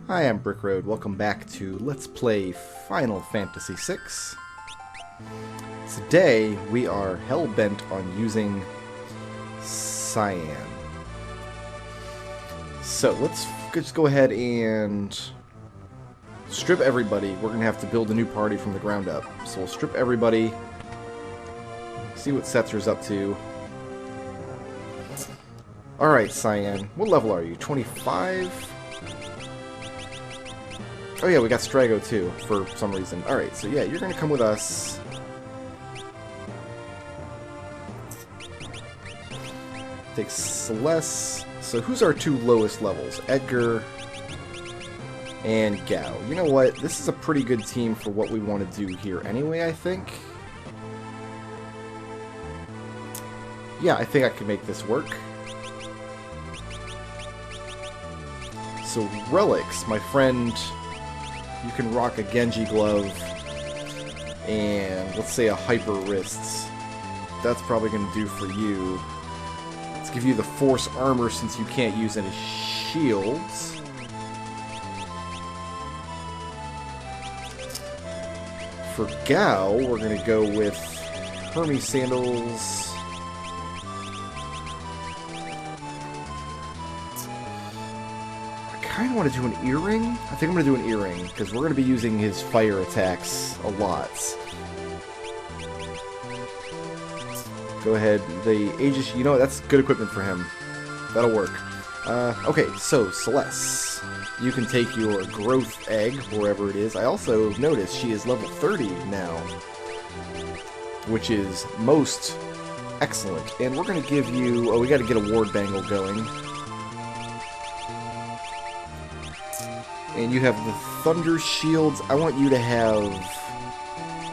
Hi, I'm Brickroad. Welcome back to Let's Play Final Fantasy VI. Today, we are hell-bent on using Cyan. So, let's just go ahead and strip everybody. We're going to have to build a new party from the ground up. So we'll strip everybody, see what Setzer's up to. Alright, Cyan. What level are you? 25? Oh yeah, we got Strago too, for some reason. Alright, so yeah, you're gonna come with us. Take Celeste. So who's our two lowest levels? Edgar and Gao. You know what? This is a pretty good team for what we want to do here anyway, I think. Yeah, I think I can make this work. So Relics, my friend... You can rock a Genji glove and let's say a hyper wrists. That's probably going to do for you. Let's give you the force armor since you can't use any shields. For Gao, we're going to go with Hermes sandals. I kind of want to do an earring. I think I'm going to do an earring, because we're going to be using his fire attacks a lot. Go ahead. The Aegis, you know, that's good equipment for him. That'll work. Okay, so Celeste. You can take your growth egg, wherever it is. I also noticed she is level 30 now, which is most excellent. And we're going to give you... Oh, we got to get a ward bangle going. And you have the Thunder Shields. I want you to have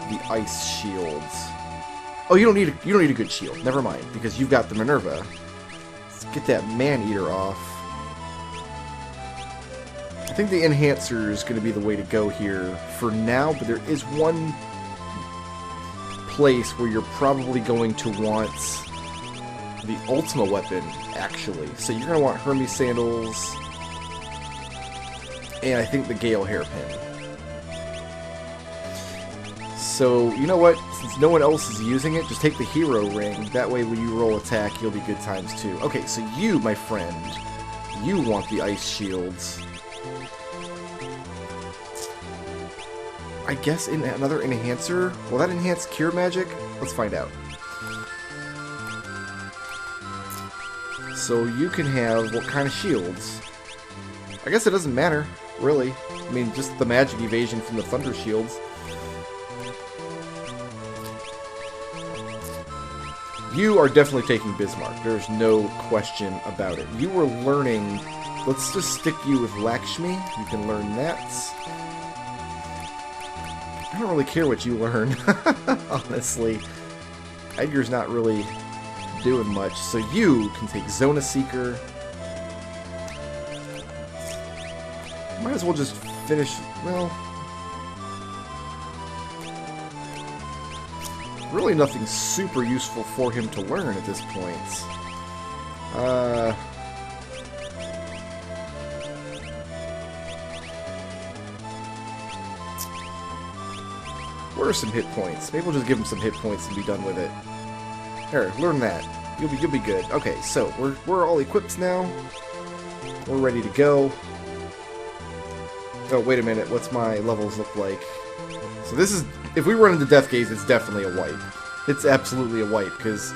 the Ice Shields. Oh, you don't need a good shield. Never mind, because you've got the Minerva. Let's get that Man-Eater off. I think the Enhancer is going to be the way to go here for now, but there is one place where you're probably going to want the Ultima weapon, actually. So you're going to want Hermes sandals... And I think the Gale hairpin. So, you know what? Since no one else is using it, just take the hero ring. That way when you roll attack, you'll be good times too. Okay, so you, my friend, you want the ice shields. I guess in another enhancer? Will that enhance cure magic? Let's find out. So you can have what kind of shields? I guess it doesn't matter. Really. I mean, just the magic evasion from the Thunder Shields. You are definitely taking Bismarck. There's no question about it. You were learning... Let's just stick you with Lakshmi. You can learn that. I don't really care what you learn, honestly. Edgar's not really doing much. So you can take Zona Seeker... Might as well just finish, well... Really nothing super useful for him to learn at this point. Where are some hit points? Maybe we'll just give him some hit points and be done with it. There, learn that. You'll be good. Okay, so we're all equipped now. We're ready to go. Oh, wait a minute. What's my levels look like? So this is... If we run into Death Gaze, it's definitely a wipe. It's absolutely a wipe, because...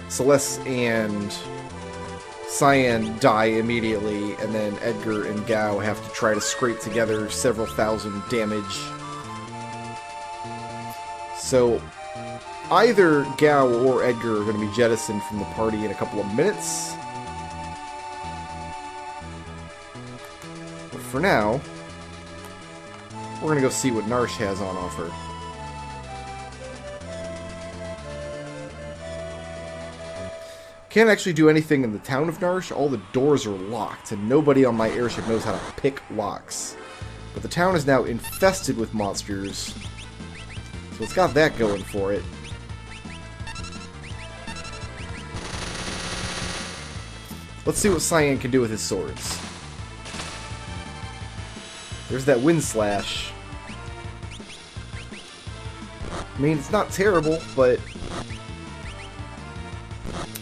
Celeste and Cyan die immediately, and then Edgar and Gao have to try to scrape together several thousand damage. So, either Gao or Edgar are going to be jettisoned from the party in a couple of minutes. For now, we're going to go see what Narsh has on offer. Can't actually do anything in the town of Narsh. All the doors are locked, and nobody on my airship knows how to pick locks. But the town is now infested with monsters, so it's got that going for it. Let's see what Cyan can do with his swords. There's that wind slash. I mean, it's not terrible, but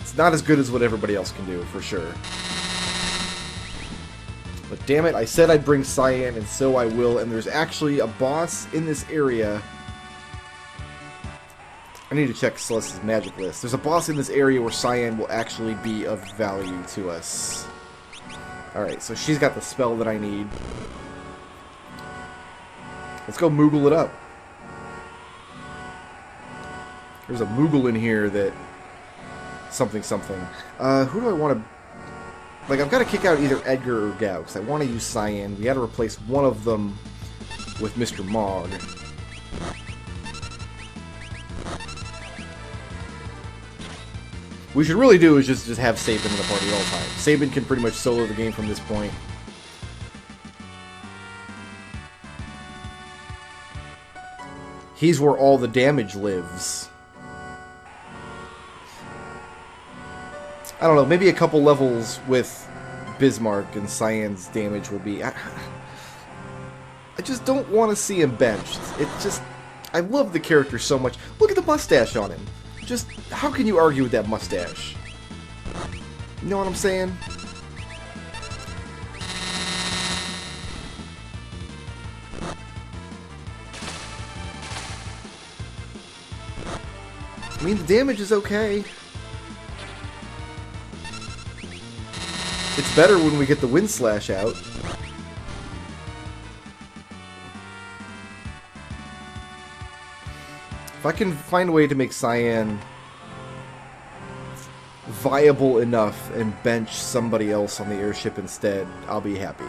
it's not as good as what everybody else can do, for sure. But damn it, I said I'd bring Cyan, and so I will, and there's actually a boss in this area. I need to check Celeste's magic list. There's a boss in this area where Cyan will actually be of value to us. Alright, so she's got the spell that I need. Let's go Moogle it up. There's a Moogle in here that... something. Who do I want to... Like, I've got to kick out either Edgar or Gao, because I want to use Cyan. We got to replace one of them with Mr. Mog. What we should really do is just have Sabin in the party all the time. Sabin can pretty much solo the game from this point. He's where all the damage lives. I don't know, maybe a couple levels with Bismarck and Cyan's damage will be... I just don't want to see him benched. It just... I love the character so much. Look at the mustache on him. Just, how can you argue with that mustache? You know what I'm saying? I mean, the damage is okay. It's better when we get the wind slash out. If I can find a way to make Cyan viable enough and bench somebody else on the airship instead, I'll be happy.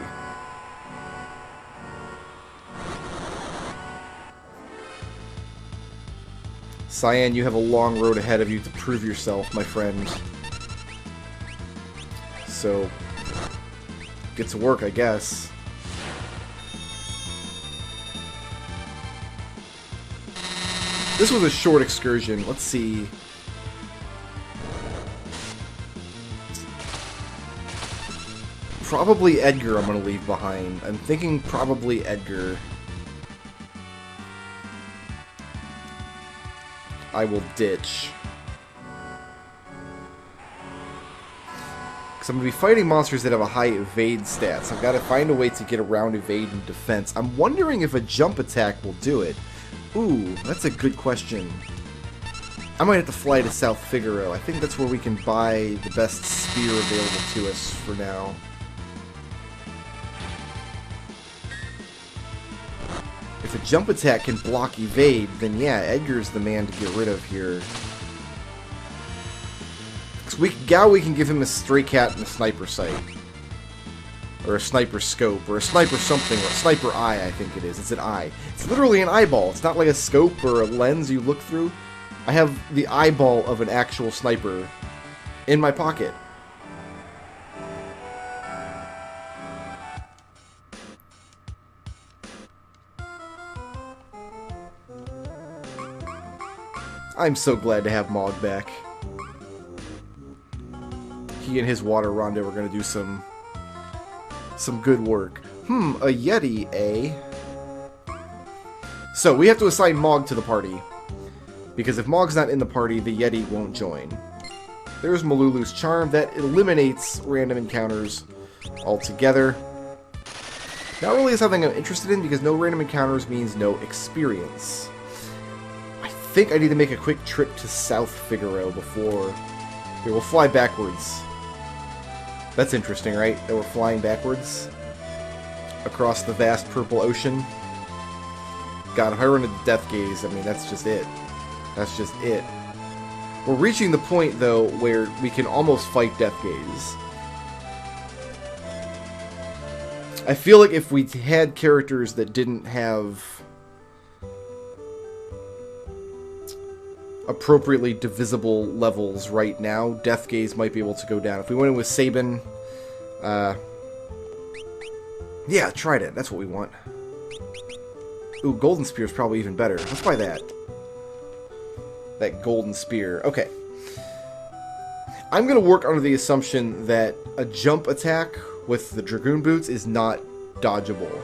Cyan, you have a long road ahead of you to prove yourself, my friend. So, get to work, I guess. This was a short excursion. Let's see. Probably Edgar I'm going to leave behind. I'm thinking probably Edgar. I will ditch. Because I'm going to be fighting monsters that have a high evade stats. I've got to find a way to get around evade and defense. I'm wondering if a jump attack will do it. Ooh, that's a good question. I might have to fly to South Figaro. I think that's where we can buy the best spear available to us for now. If a jump attack can block evade, then yeah, Edgar's the man to get rid of here. Gao, we can give him a stray cat and a sniper sight. Or a sniper scope, or a sniper something, or a sniper eye, I think it is. It's an eye. It's literally an eyeball. It's not like a scope or a lens you look through. I have the eyeball of an actual sniper in my pocket. I'm so glad to have Mog back. He and his water rondo are going to do some good work. A Yeti, eh? So, we have to assign Mog to the party. Because if Mog's not in the party, the Yeti won't join. There's Malulu's Charm. That eliminates random encounters altogether. Not really something I'm interested in, because no random encounters means no experience. I think I need to make a quick trip to South Figaro before... Here, we'll fly backwards. That's interesting, right? That we're flying backwards across the vast purple ocean. God, if I run into Death Gaze, I mean, that's just it. That's just it. We're reaching the point, though, where we can almost fight Death Gaze. I feel like if we had characters that didn't have appropriately divisible levels right now, Death Gaze might be able to go down. If we went in with Sabin, yeah, Trident, that's what we want. Ooh, Golden Spear is probably even better. Let's buy that. That Golden Spear. Okay. I'm going to work under the assumption that a jump attack with the Dragoon Boots is not dodgeable.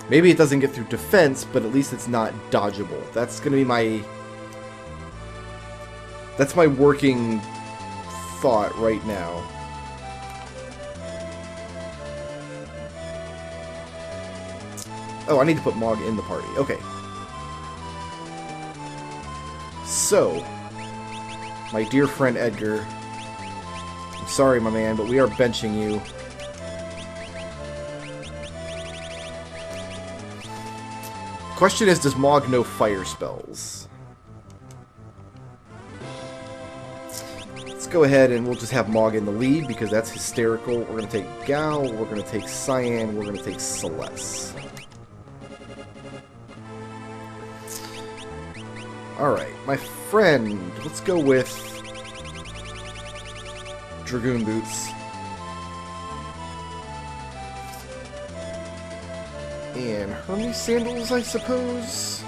Maybe it doesn't get through defense, but at least it's not dodgeable. That's going to be my... That's my working thought right now. Oh, I need to put Mog in the party. Okay. So, my dear friend Edgar, I'm sorry, my man, but we are benching you. Question is, does Mog know fire spells? Let's go ahead and we'll just have Mog in the lead because that's hysterical. We're going to take Gao, we're going to take Cyan, we're going to take Celeste. Alright, my friend, let's go with Dragoon Boots. And Hermes Sandals, I suppose?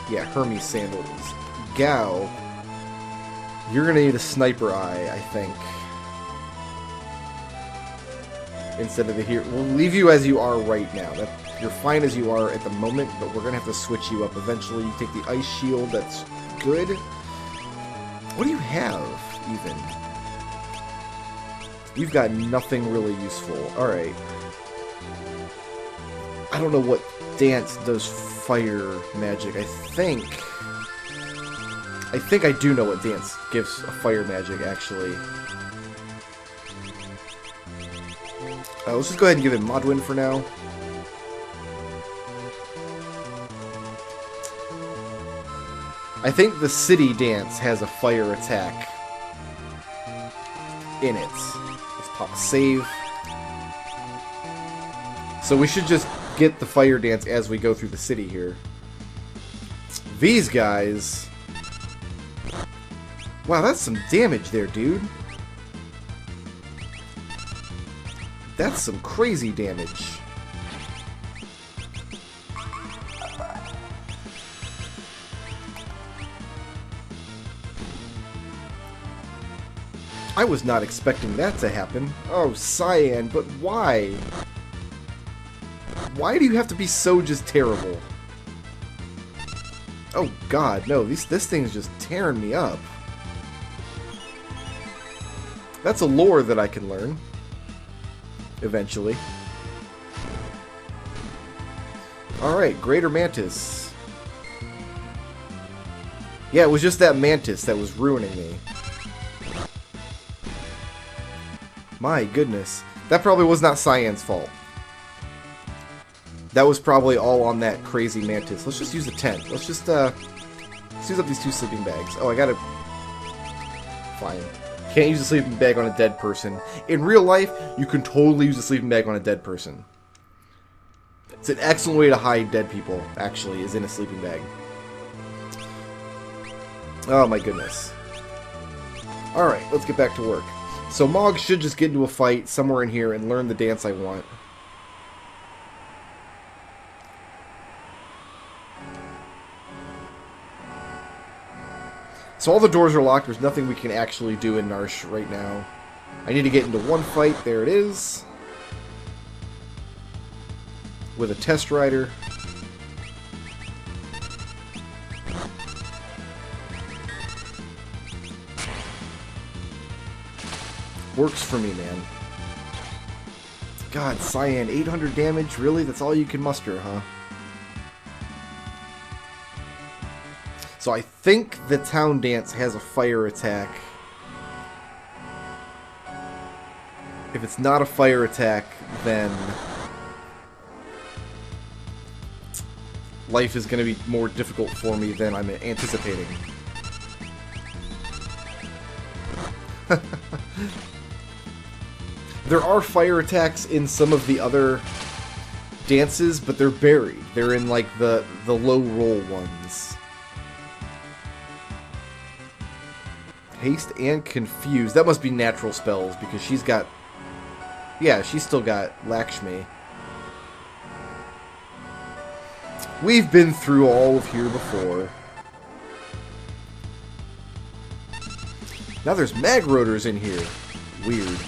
Yeah, Hermes Sandals. Gao, you're gonna need a Sniper Eye, I think. Instead of the hero. We'll leave you as you are right now. You're fine as you are at the moment, but we're gonna have to switch you up eventually. You take the Ice Shield, that's good. What do you have, even? You've got nothing really useful. Alright. I don't know what dance does fire magic. I think I do know what dance gives a fire magic, actually. Let's just go ahead and give him Modwind for now. I think the city dance has a fire attack in it. Let's pop a save. So we should just get the fire dance as we go through the city here. These guys... Wow, that's some damage there, dude. That's some crazy damage. I was not expecting that to happen. Oh, Cyan, but why? Why do you have to be so just terrible? Oh god, no, this thing's just tearing me up. That's a lore that I can learn. Eventually. Alright, Greater Mantis. Yeah, it was just that Mantis that was ruining me. My goodness. That probably was not Cyan's fault. That was probably all on that crazy Mantis. Let's just use a tent. Let's just, let's use up these 2 sleeping bags. Oh, I gotta... Fine. Can't use a sleeping bag on a dead person. In real life, you can totally use a sleeping bag on a dead person. It's an excellent way to hide dead people, actually, is in a sleeping bag. Oh my goodness. Alright, let's get back to work. So Mog should just get into a fight somewhere in here and learn the dance I want. So all the doors are locked. There's nothing we can actually do in Narsh right now. I need to get into one fight. There it is. With a test rider. Works for me, man. God, Cyan, 800 damage? Really? That's all you can muster, huh? So I think the Town Dance has a fire attack. If it's not a fire attack, then life is going to be more difficult for me than I'm anticipating. There are fire attacks in some of the other dances, but they're buried. They're in, like, the low roll ones. Haste and Confuse. That must be natural spells, because she's got... Yeah, she's still got Lakshmi. We've been through all of here before. Now there's mag rotors in here. Weird.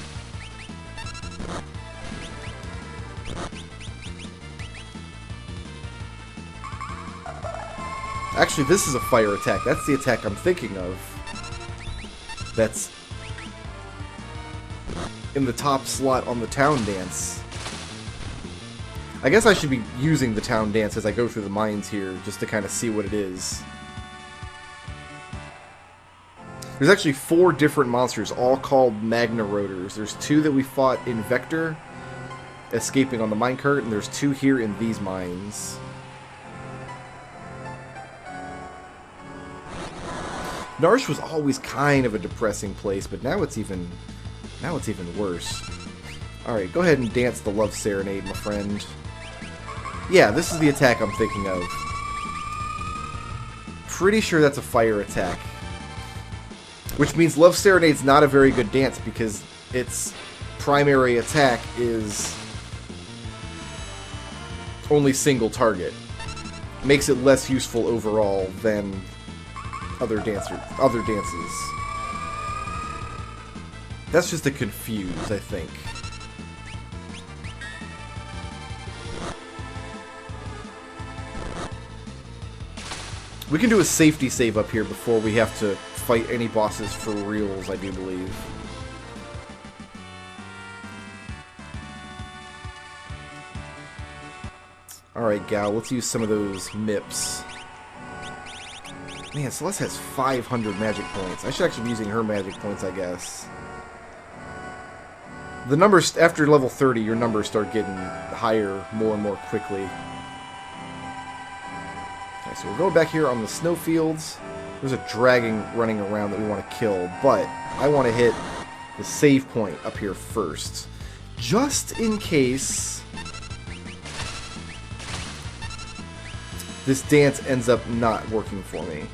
Actually, this is a fire attack. That's the attack I'm thinking of. That's in the top slot on the town dance. I guess I should be using the town dance as I go through the mines here, just to kind of see what it is. There's actually 4 different monsters, all called Magna Rotors. There's 2 that we fought in Vector, escaping on the minecart, and there's 2 here in these mines. Narsh was always kind of a depressing place, but now it's even worse. Alright, go ahead and dance the Love Serenade, my friend. Yeah, this is the attack I'm thinking of. Pretty sure that's a fire attack. Which means Love Serenade's not a very good dance because its primary attack is only single target. Makes it less useful overall than other dances. That's just to confuse, I think. We can do a safety save up here before we have to fight any bosses for reals, I do believe. Alright, Gal, let's use some of those MIPs. Man, Celeste has 500 magic points. I should actually be using her magic points, I guess. The numbers, after level 30, your numbers start getting higher more and more quickly. Okay, so we're going back here on the snowfields. There's a dragon running around that we want to kill, but I want to hit the save point up here first. Just in case this dance ends up not working for me.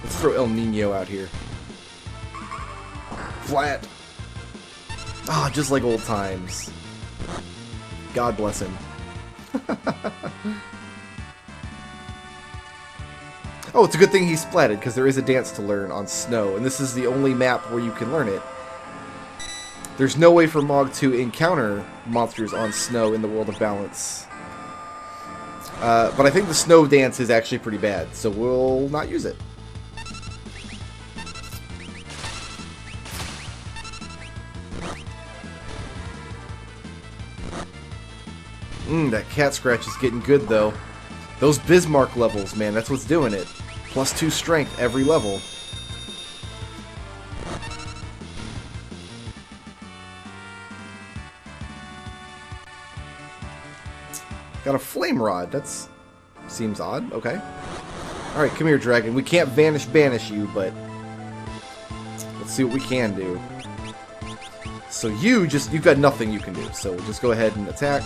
Let's throw El Nino out here. Flat. Ah, just like old times. God bless him. Oh, it's a good thing he splatted, because there is a dance to learn on snow, and this is the only map where you can learn it. There's no way for Mog to encounter monsters on snow in the World of Balance. But I think the snow dance is actually pretty bad, so we'll not use it. That cat scratch is getting good, though. Those Bismarck levels, man, that's what's doing it. +2 strength every level. Got a flame rod. That's seems odd. Okay. Alright, come here, dragon. We can't banish you, but let's see what we can do. So you've got nothing you can do. So just go ahead and attack.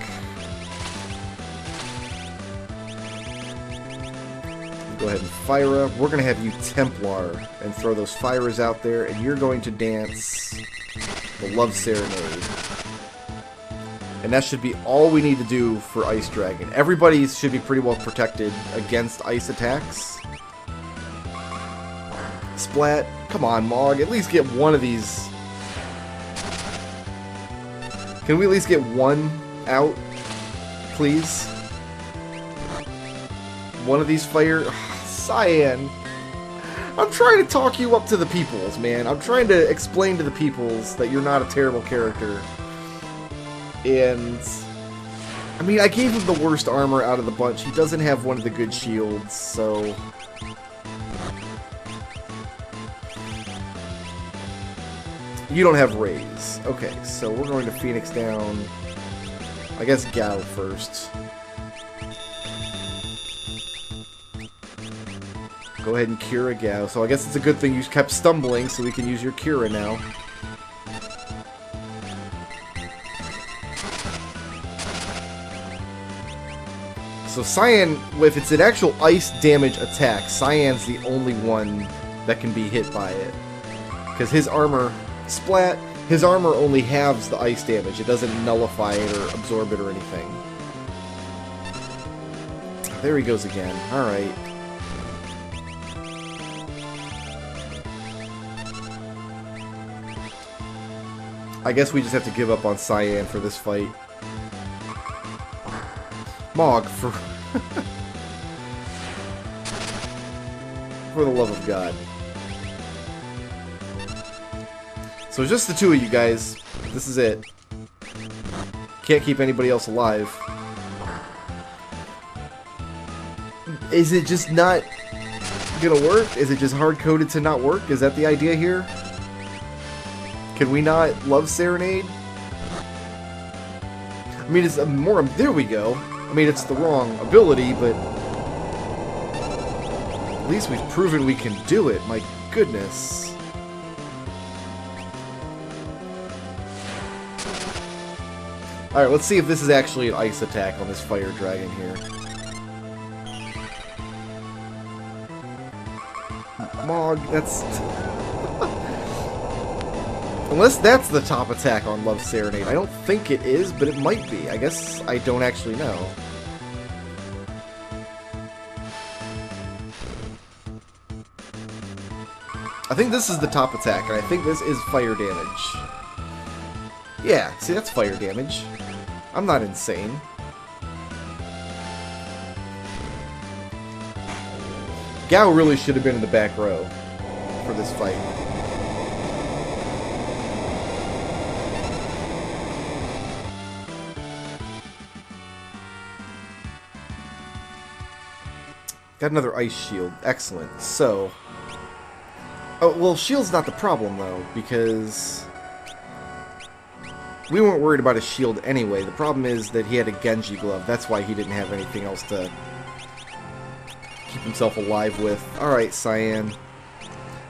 Go ahead and fire up. We're going to have you Templar and throw those fires out there, and you're going to dance the Love Serenade. And that should be all we need to do for Ice Dragon. Everybody should be pretty well protected against ice attacks. Splat. Come on, Mog. At least get one of these. Can we at least get one out, please? One of these fire... Cyan! I'm trying to talk you up to the peoples, man. I'm trying to explain to the peoples that you're not a terrible character. And... I mean, I gave him the worst armor out of the bunch. He doesn't have one of the good shields, so... You don't have rays. Okay, so we're going to Phoenix down... I guess Gao first. Go ahead and Cura Gao. So I guess it's a good thing you kept stumbling, so we can use your Cura now. So Cyan, if it's an actual ice damage attack, Cyan's the only one that can be hit by it. Because his armor, Splat, his armor only halves the ice damage. It doesn't nullify it or absorb it or anything. There he goes again. Alright. I guess we just have to give up on Cyan for this fight. Mog, for... for the love of God. So it's just the two of you guys. This is it. Can't keep anybody else alive. Is it just not gonna work? Is it just hard-coded to not work? Is that the idea here? Can we not love Serenade? I mean, it's more... There we go. I mean, it's the wrong ability, but... At least we've proven we can do it. My goodness. Alright, let's see if this is actually an ice attack on this fire dragon here. Mog, that's... Unless that's the top attack on Love Serenade. I don't think it is, but it might be. I guess I don't actually know. I think this is the top attack, and I think this is fire damage. Yeah, see, that's fire damage. I'm not insane. Gao really should have been in the back row for this fight. Got another ice shield. Excellent. So... Oh, well, shield's not the problem, though, because... we weren't worried about his shield anyway. The problem is that he had a Genji glove. That's why he didn't have anything else to keep himself alive with. Alright, Cyan.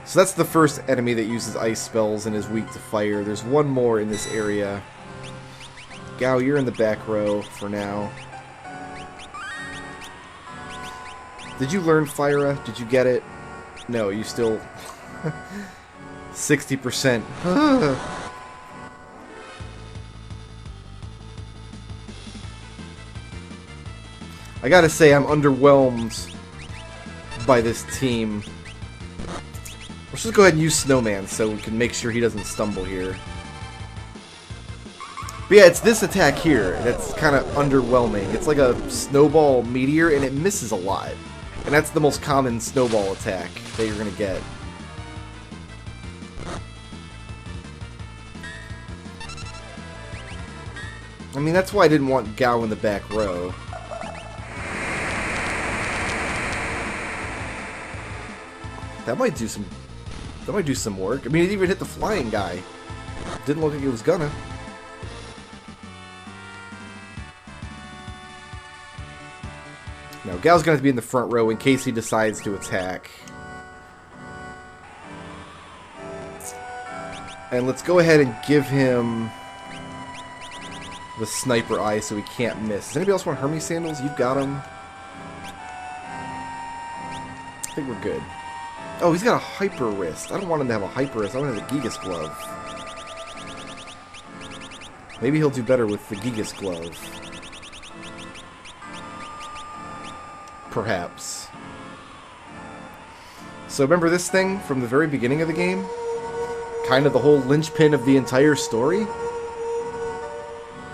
So that's the first enemy that uses ice spells and is weak to fire. There's one more in this area. Gao, you're in the back row for now. Did you learn Fyra? Did you get it? No, you still... 60%. I gotta say, I'm underwhelmed by this team. Let's just go ahead and use Snowman so we can make sure he doesn't stumble here. But yeah, it's this attack here that's kind of underwhelming. It's like a snowball meteor, and it misses a lot. And that's the most common snowball attack that you're going to get. I mean, that's why I didn't want Gao in the back row. That might do some work. I mean, it even hit the flying guy. Didn't look like it was gonna. No, Gao's gonna have to be in the front row in case he decides to attack. And let's go ahead and give him the sniper eye so he can't miss. Does anybody else want Hermes sandals? You've got them. I think we're good. Oh, he's got a hyper wrist. I don't want him to have a hyper wrist. I want him to have a Gigas glove. Maybe he'll do better with the Gigas glove. Perhaps. So remember this thing from the very beginning of the game? Kind of the whole linchpin of the entire story?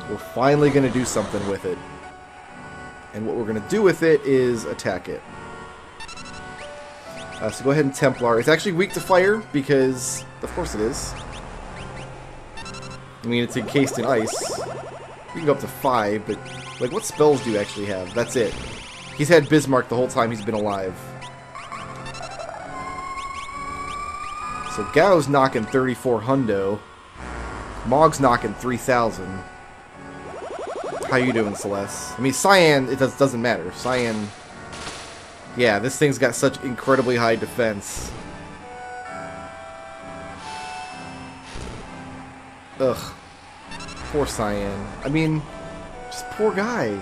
We're finally going to do something with it. And what we're going to do with it is attack it. So go ahead and Templar. It's actually weak to fire because, of course it is. I mean, it's encased in ice. You can go up to 5, but like, what spells do you actually have? That's it. He's had Bismarck the whole time he's been alive. So Gao's knocking 34 hundo. Mog's knocking 3,000. How you doing, Celeste? I mean, Cyan, it doesn't matter. Cyan... yeah, this thing's got such incredibly high defense. Ugh. Poor Cyan. I mean, just poor guy.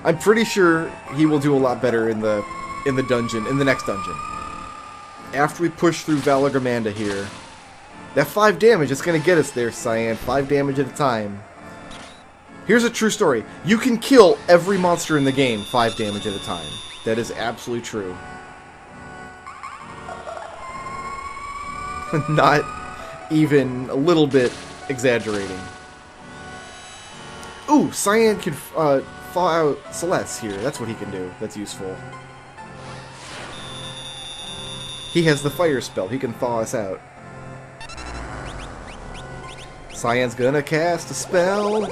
I'm pretty sure he will do a lot better in the dungeon, in the next dungeon. After we push through Valagramanda here. That 5 damage, it's gonna get us there, Cyan. 5 damage at a time. Here's a true story. You can kill every monster in the game 5 damage at a time. That is absolutely true. Not even a little bit exaggerating. Ooh, Cyan can thaw out Celeste here. That's what he can do. That's useful. He has the fire spell. He can thaw us out. Cyan's gonna cast a spell.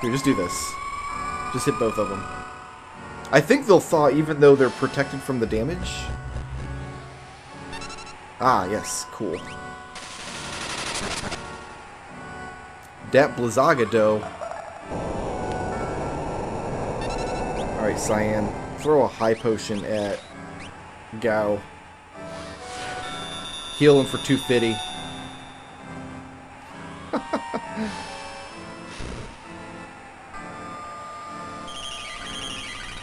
Here, just do this. Just hit both of them. I think they'll thaw even though they're protected from the damage. Ah, yes. Cool. Dat Blizzaga dough. Alright, Cyan. Throw a high potion at Gao. Heal him for 250.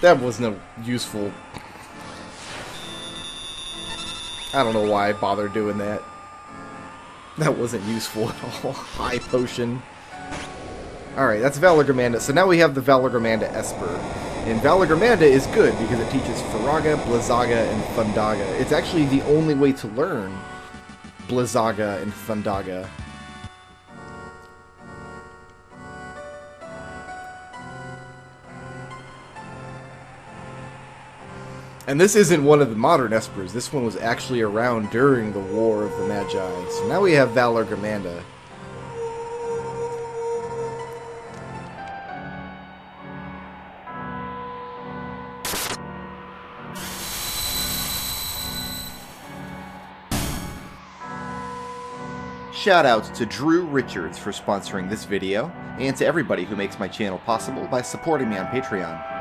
That wasn't useful. I don't know why I bothered doing that. That wasn't useful at all. High potion. Alright, that's Valorgramanda. So now we have the Valorgramanda Esper. And Valorgramanda is good because it teaches Firaga, Blizzaga, and Thundaga. It's actually the only way to learn Blizzaga and Thundaga. And this isn't one of the modern Espers. This one was actually around during the War of the Magi. So now we have Valorgramanda. Shoutouts to Drew Richards for sponsoring this video, and to everybody who makes my channel possible by supporting me on Patreon.